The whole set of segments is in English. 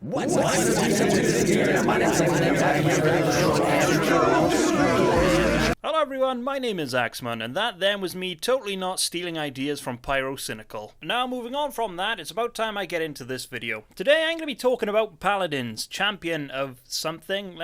What's Hello everyone, my name is Axemun, and that then was me totally not stealing ideas from Pyrocynical. Now moving on from that, it's about time I get into this video. Today I'm going to be talking about Paladins, champion of something.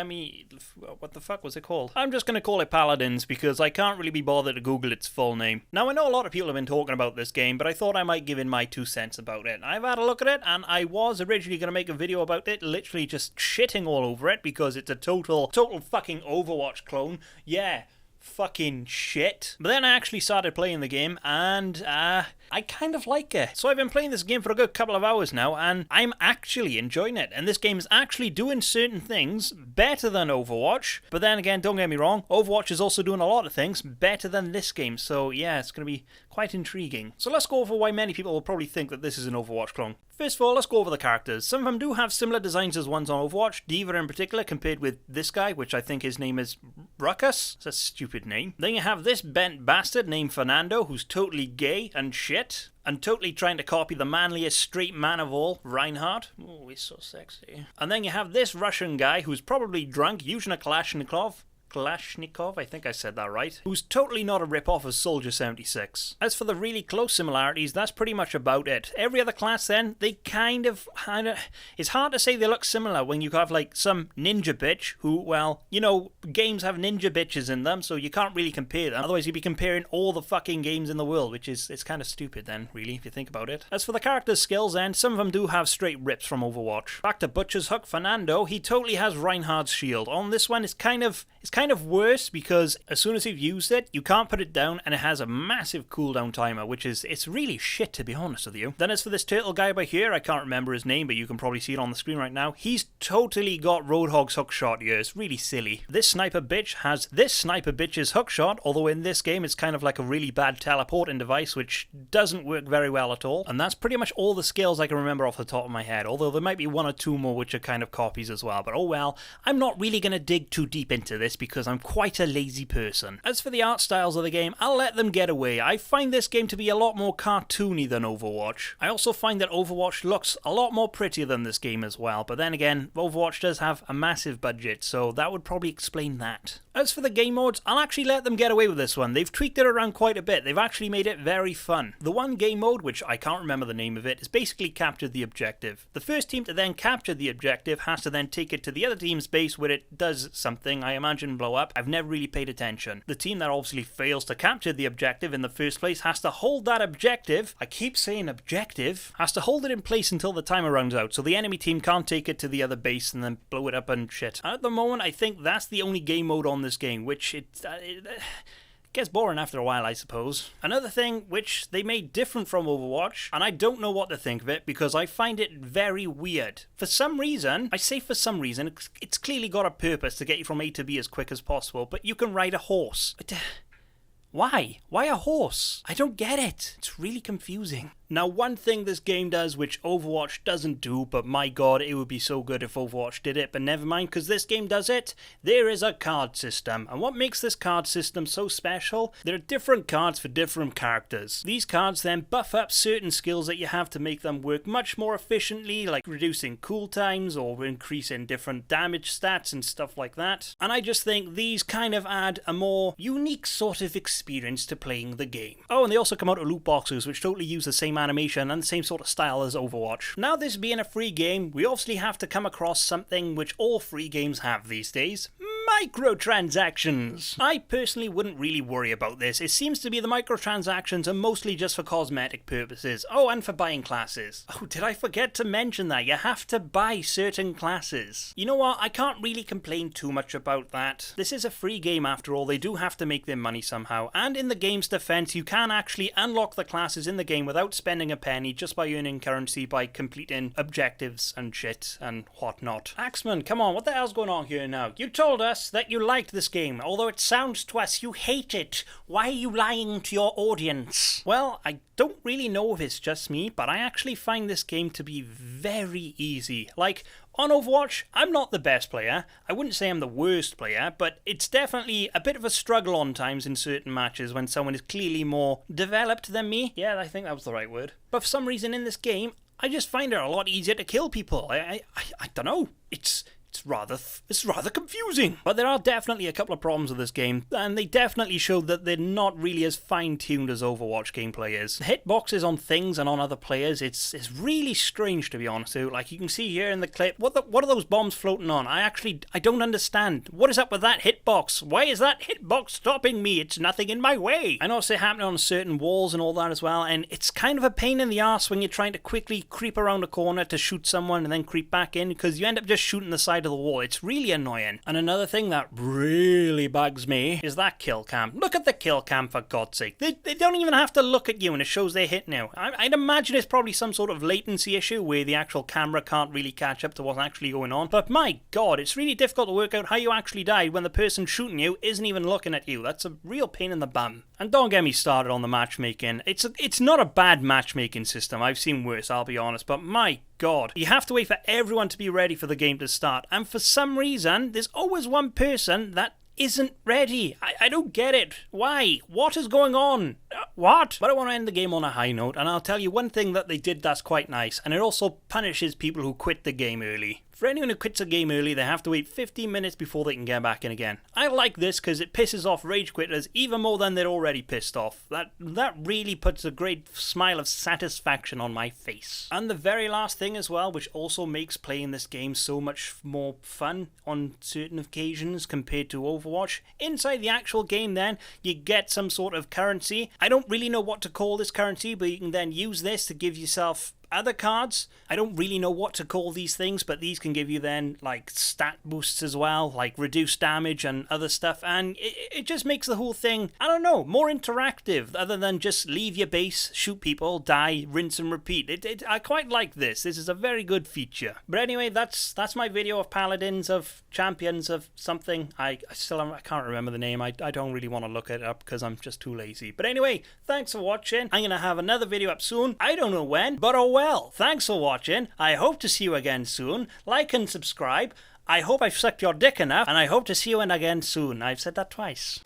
What the fuck was it called? I'm just going to call it Paladins because I can't really be bothered to Google its full name. Now I know a lot of people have been talking about this game, but I thought I might give in my 2 cents about it. I've had a look at it, and I was originally going to make a video about it, literally just shitting all over it because it's a total fucking Overwatch clone. Yeah. Fucking shit. But then I actually started playing the game and I kind of like it. So I've been playing this game for a good couple of hours now and I'm actually enjoying it. And this game is actually doing certain things better than Overwatch. But then again, don't get me wrong, Overwatch is also doing a lot of things better than this game. So yeah, it's going to be quite intriguing. So let's go over why many people will probably think that this is an Overwatch clone. First of all, let's go over the characters. Some of them do have similar designs as ones on Overwatch, D.Va in particular, compared with this guy, which I think his name is Ruckus. It's a stupid name. Then you have this bent bastard named Fernando, who's totally gay and shit, and totally trying to copy the manliest straight man of all, Reinhardt. Oh, he's so sexy. And then you have this Russian guy who's probably drunk, using a Kalashnikov, I think I said that right, who's totally not a rip-off of Soldier 76. As for the really close similarities, that's pretty much about it. Every other class then, they kind of, it's hard to say they look similar when you have like some ninja bitch who, well, you know, games have ninja bitches in them, so you can't really compare them. Otherwise you'd be comparing all the fucking games in the world, which is, it's kind of stupid then, really, if you think about it. As for the characters' skills then, some of them do have straight rips from Overwatch. Back to Butcher's Hook Fernando, he totally has Reinhardt's shield. On this one, it's kind of worse because as soon as you've used it, you can't put it down and it has a massive cooldown timer, which is, it's really shit to be honest with you. Then as for this turtle guy by here, I can't remember his name, but you can probably see it on the screen right now. He's totally got Roadhog's hookshot here. It's really silly. This sniper bitch has this sniper bitch's hookshot, although in this game it's kind of like a really bad teleporting device, which doesn't work very well at all. And that's pretty much all the skills I can remember off the top of my head, although there might be 1 or 2 more which are kind of copies as well. But oh well, I'm not really going to dig too deep into this because I'm quite a lazy person. As for the art styles of the game, I'll let them get away. I find this game to be a lot more cartoony than Overwatch. I also find that Overwatch looks a lot more prettier than this game as well, but then again, Overwatch does have a massive budget, so that would probably explain that. As for the game modes, I'll actually let them get away with this one. They've tweaked it around quite a bit. They've actually made it very fun. The one game mode, which I can't remember the name of it, is basically capture the objective. The first team to then capture the objective has to then take it to the other team's base where it does something, I imagine blow up. I've never really paid attention. The team that obviously fails to capture the objective in the first place has to hold that objective, I keep saying objective, has to hold it in place until the timer runs out, so the enemy team can't take it to the other base and then blow it up and shit. And at the moment, I think that's the only game mode on this game, which it gets boring after a while, I suppose. Another thing which they made different from Overwatch, and I don't know what to think of it because I find it very weird. For some reason, I say for some reason, it's clearly got a purpose to get you from A to B as quick as possible, but you can ride a horse. Why? Why a horse? I don't get it. It's really confusing. Now, one thing this game does which Overwatch doesn't do, but my god, it would be so good if Overwatch did it, but never mind, because this game does it. There is a card system, and what makes this card system so special? There are different cards for different characters. These cards then buff up certain skills that you have to make them work much more efficiently, like reducing cooltimes or increasing different damage stats and stuff like that. And I just think these kind of add a more unique sort of experience to playing the game. Oh, and they also come out of loot boxes, which totally use the same animation and the same sort of style as Overwatch. Now, this being a free game, we obviously have to come across something which all free games have these days. Microtransactions. I personally wouldn't really worry about this. It seems to be the microtransactions are mostly just for cosmetic purposes. Oh, and for buying classes. Oh, did I forget to mention that? You have to buy certain classes. You know what? I can't really complain too much about that. This is a free game after all. They do have to make their money somehow. And in the game's defense, you can actually unlock the classes in the game without spending a penny, just by earning currency by completing objectives and shit and whatnot. Axemun, come on, what the hell's going on here now? You told us that you liked this game, although it sounds to us you hate it. Why are you lying to your audience? Well, I don't really know if it's just me, but I actually find this game to be very easy. Like, on Overwatch, I'm not the best player. I wouldn't say I'm the worst player, but it's definitely a bit of a struggle on times in certain matches when someone is clearly more developed than me. Yeah, I think that was the right word. But for some reason in this game, I just find it a lot easier to kill people. I don't know. It's rather confusing. But there are definitely a couple of problems with this game, and they definitely show that they're not really as fine-tuned as Overwatch gameplay is. Hitboxes on things and on other players, it's really strange, to be honest with you. Like you can see here in the clip, what are those bombs floating on? I don't understand. What is up with that hitbox? Why is that hitbox stopping me? It's nothing in my way. I notice it happening on certain walls and all that as well, and it's kind of a pain in the arse when you're trying to quickly creep around a corner to shoot someone and then creep back in, because you end up just shooting the side of the wall. It's really annoying. And another thing that really bugs me is that kill cam. Look at the kill cam, for God's sake. They don't even have to look at you and it shows they hit now. I'd imagine it's probably some sort of latency issue where the actual camera can't really catch up to what's actually going on. But my God, it's really difficult to work out how you actually died when the person shooting you isn't even looking at you. That's a real pain in the bum. And don't get me started on the matchmaking. It's not a bad matchmaking system. I've seen worse, I'll be honest. But my God, you have to wait for everyone to be ready for the game to start. And for some reason, there's always one person that isn't ready. I don't get it. Why? What is going on? What? But I want to end the game on a high note, and I'll tell you one thing that they did that's quite nice, and it also punishes people who quit the game early. For anyone who quits a game early, they have to wait 15 minutes before they can get back in again. I like this because it pisses off rage quitters even more than they're already pissed off. That really puts a great smile of satisfaction on my face. And the very last thing as well, which also makes playing this game so much more fun on certain occasions compared to Overwatch, inside the actual game then, you get some sort of currency. I don't really know what to call this currency, but you can then use this to give yourself other cards. I don't really know what to call these things, but these can give you then like stat boosts as well, like reduced damage and other stuff, and it just makes the whole thing, I don't know, more interactive other than just leave your base, shoot people, die, rinse and repeat. I quite like this. This is a very good feature. But anyway, that's my video of Paladins, of Champions of something. I can't remember the name. I don't really want to look it up because I'm just too lazy. But anyway, thanks for watching. I'm gonna have another video up soon. I don't know when, but oh well. Thanks for watching. I hope to see you again soon. Like and subscribe. I hope I've sucked your dick enough, and I hope to see you again soon. I've said that twice.